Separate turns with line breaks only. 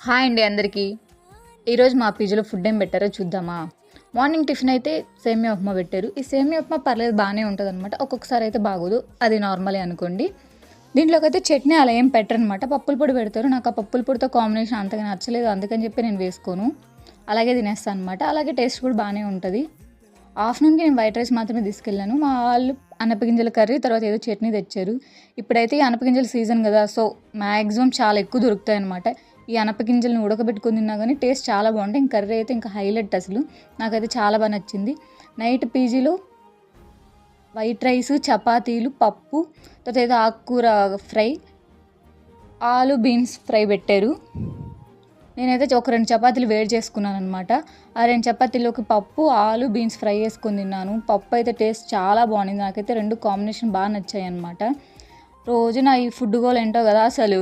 Hi అండి అందరికీ. ఈరోజు మా పీజీలో ఫుడ్ ఏం పెట్టారో చూద్దామా. మార్నింగ్ టిఫిన్ అయితే సేమియా ఉప్మా పెట్టారు. ఈ సేమియా ఉప్మా పర్లేదు బాగానే ఉంటుంది అనమాట. ఒక్కొక్కసారి అయితే బాగోదు, అది నార్మలే అనుకోండి. దీంట్లోకి అయితే చట్నీ అలా ఏం పెట్టరనమాట, పప్పుల పొడి పెడతారు. నాకు ఆ పప్పుల పొడితో కాంబినేషన్ అంతగా నచ్చలేదు, అందుకని చెప్పి నేను వేసుకోను, అలాగే తినేస్తాను అనమాట. అలాగే టేస్ట్ కూడా బాగానే ఉంటుంది. ఆఫ్టర్నూన్కి నేను వైట్ రైస్ మాత్రమే తీసుకెళ్ళాను. మా వాళ్ళు అనపగింజల కర్రీ తర్వాత ఏదో చట్నీ తెచ్చారు. ఇప్పుడైతే ఈ అనపగింజల సీజన్ కదా, సో మ్యాక్సిమం చాలా ఎక్కువ దొరుకుతాయి అనమాట. ఈ అనపగింజలను ఉడకబెట్టుకుని తిన్నా కానీ టేస్ట్ చాలా బాగుంటాయి. ఇంక కర్రీ అయితే ఇంకా హైలైట్ అసలు. నాకైతే చాలా బాగా నచ్చింది. నైట్ పీజీలో వైట్ రైస్, చపాతీలు, పప్పు, తర్వాత ఏదో ఆకుకూర ఫ్రై, ఆలు బీన్స్ ఫ్రై పెట్టారు. నేనైతే ఒక 2 చపాతీలు వేడి చేసుకున్నాను అనమాట. ఆ 2 చపాతీలోకి పప్పు, ఆలు బీన్స్ ఫ్రై చేసుకొని తిన్నాను. పప్పు అయితే టేస్ట్ చాలా బాగుంది. నాకైతే 2 కాంబినేషన్ బాగా నచ్చాయి అనమాట. రోజు నా ఈ ఫుడ్ గోల్ ఏంటో కదా అసలు.